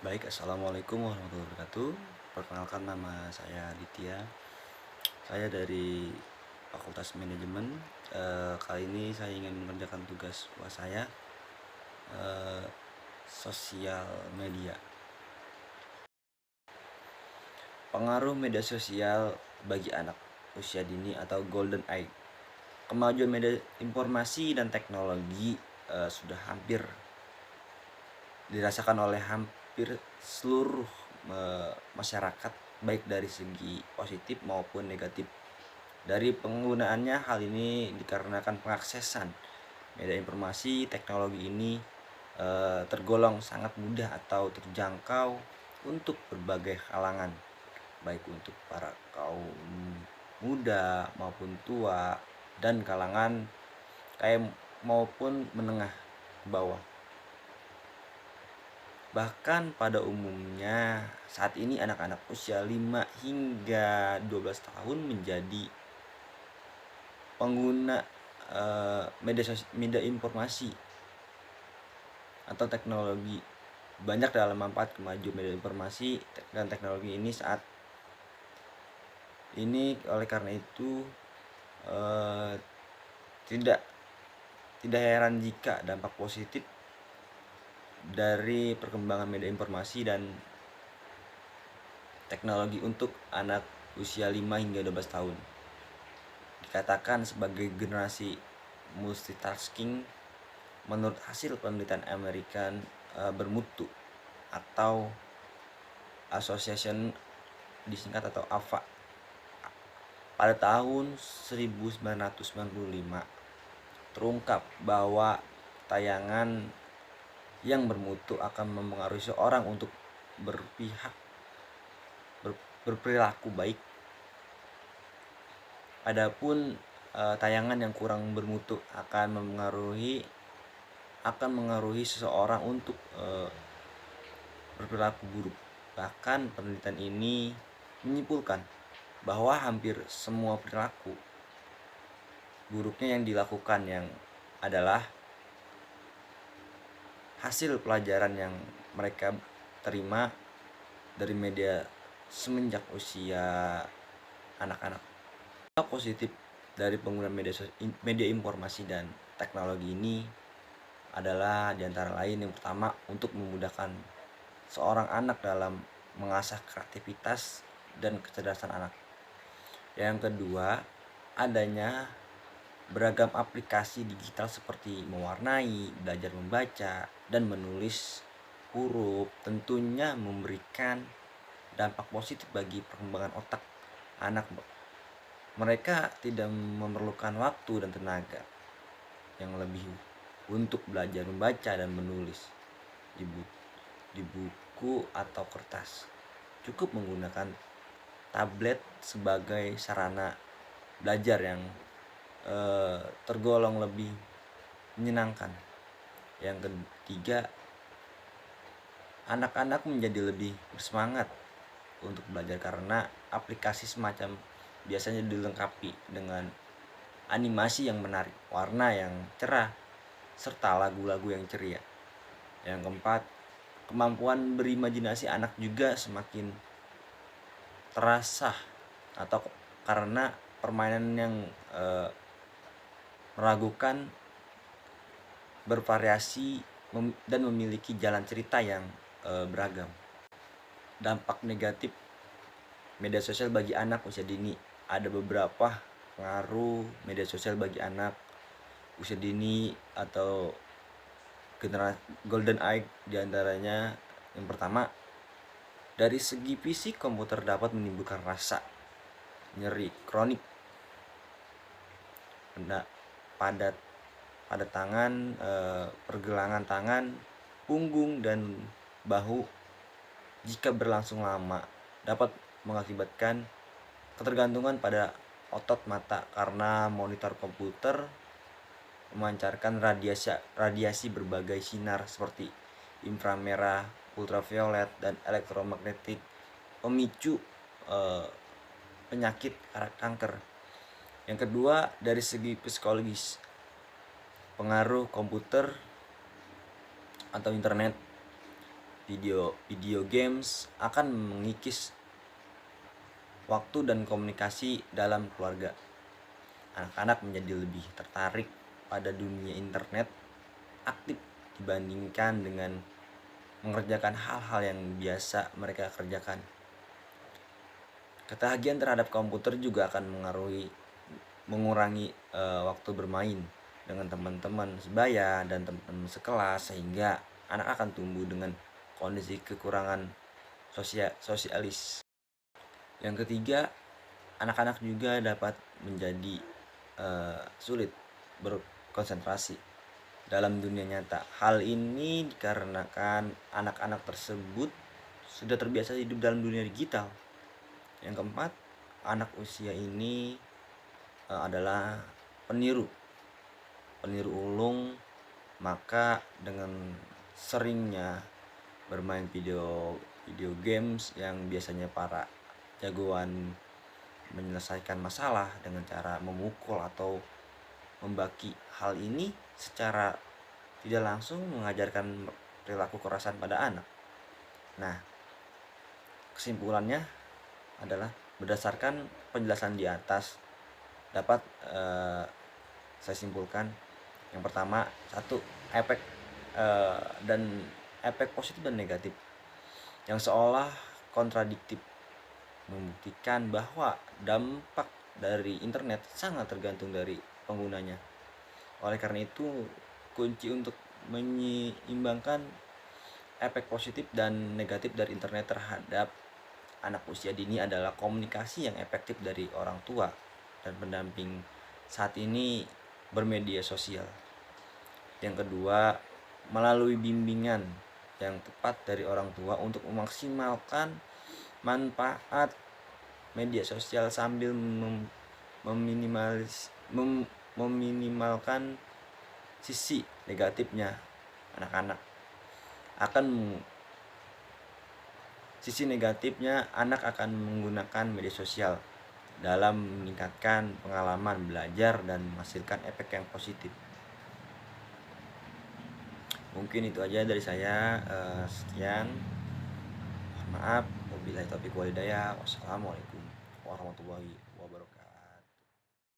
Baik, Assalamualaikum warahmatullahi wabarakatuh. Perkenalkan, nama saya Aditya. Saya dari Fakultas Manajemen. Kali ini saya ingin mengerjakan tugas UAS saya, eh, sosial media. Pengaruh media sosial bagi anak usia dini atau golden age. Kemajuan media informasi dan teknologi sudah hampir dirasakan oleh hampir seluruh masyarakat, baik dari segi positif maupun negatif. Dari penggunaannya, hal ini dikarenakan pengaksesan media informasi teknologi ini tergolong sangat mudah atau terjangkau untuk berbagai kalangan, baik untuk para kaum muda maupun tua dan kalangan kayak maupun menengah ke bawah. Bahkan pada umumnya saat ini anak-anak usia 5 hingga 12 tahun menjadi pengguna media informasi atau teknologi. Banyak dalam manfaat kemajuan media informasi dan teknologi ini saat ini. Oleh karena itu eh, tidak tidak heran jika dampak positif dari perkembangan media informasi dan teknologi untuk anak usia 5 hingga 12 tahun dikatakan sebagai generasi multitasking menurut hasil penelitian American bermutu atau Association disingkat atau AVA pada tahun 1995 terungkap bahwa tayangan yang bermutu akan mempengaruhi seorang untuk berperilaku baik. Adapun tayangan yang kurang bermutu akan mengaruhi seseorang untuk berperilaku buruk. Bahkan penelitian ini menyimpulkan bahwa hampir semua perilaku buruknya yang dilakukan yang adalah hasil pelajaran yang mereka terima dari media semenjak usia anak-anak. Positif dari penggunaan media informasi dan teknologi ini adalah diantara lain yang pertama, untuk memudahkan seorang anak dalam mengasah kreativitas dan kecerdasan anak. Yang kedua, adanya beragam aplikasi digital seperti mewarnai, belajar membaca, dan menulis huruf tentunya memberikan dampak positif bagi perkembangan otak anak. Mereka tidak memerlukan waktu dan tenaga yang lebih untuk belajar membaca dan menulis di buku atau kertas. Cukup menggunakan tablet sebagai sarana belajar yang tergolong lebih menyenangkan. Yang ketiga, anak-anak menjadi lebih bersemangat untuk belajar karena aplikasi semacam biasanya dilengkapi dengan animasi yang menarik, warna yang cerah, serta lagu-lagu yang ceria. Yang keempat, kemampuan berimajinasi anak juga semakin terasa atau karena permainan yang meragukan, bervariasi, dan memiliki jalan cerita yang beragam. Dampak negatif media sosial bagi anak usia dini. Ada beberapa pengaruh media sosial bagi anak usia dini atau generasi golden age, diantaranya yang pertama, dari segi fisik komputer dapat menimbulkan rasa nyeri kronik pada tangan, pergelangan tangan, punggung, dan bahu. Jika berlangsung lama dapat mengakibatkan ketergantungan pada otot mata karena monitor komputer memancarkan radiasi berbagai sinar seperti inframerah, ultraviolet, dan elektromagnetik, pemicu penyakit kanker. Yang kedua, dari segi psikologis, pengaruh komputer atau internet video games akan mengikis waktu dan komunikasi dalam keluarga. Anak-anak menjadi lebih tertarik pada dunia internet aktif dibandingkan dengan mengerjakan hal-hal yang biasa mereka kerjakan. Ketagihan terhadap komputer juga akan mengurangi waktu bermain dengan teman-teman sebaya dan teman-teman sekelas, sehingga anak akan tumbuh dengan kondisi kekurangan sosialis. Yang ketiga, anak-anak juga dapat menjadi sulit berkonsentrasi dalam dunia nyata. Hal ini dikarenakan anak-anak tersebut sudah terbiasa hidup dalam dunia digital. Yang keempat, anak usia ini adalah peniru ulung. Maka dengan seringnya bermain video games yang biasanya para jagoan menyelesaikan masalah dengan cara memukul atau membaki, hal ini secara tidak langsung mengajarkan perilaku kekerasan pada anak. Nah, kesimpulannya adalah berdasarkan penjelasan di atas dapat saya simpulkan, yang pertama, satu, efek positif dan negatif yang seolah kontradiktif membuktikan bahwa dampak dari internet sangat tergantung dari penggunanya. Oleh karena itu, kunci untuk menyeimbangkan efek positif dan negatif dari internet terhadap anak usia dini adalah komunikasi yang efektif dari orang tua dan pendamping saat ini bermedia sosial. Yang kedua, melalui bimbingan yang tepat dari orang tua untuk memaksimalkan manfaat media sosial sambil meminimalkan sisi negatifnya. Anak akan menggunakan media sosial dalam meningkatkan pengalaman belajar dan menghasilkan efek yang positif. Mungkin itu aja dari saya. Sekian, mohon maaf. Wabillahi taufiq wal hidayah. Wassalamualaikum warahmatullahi wabarakatuh.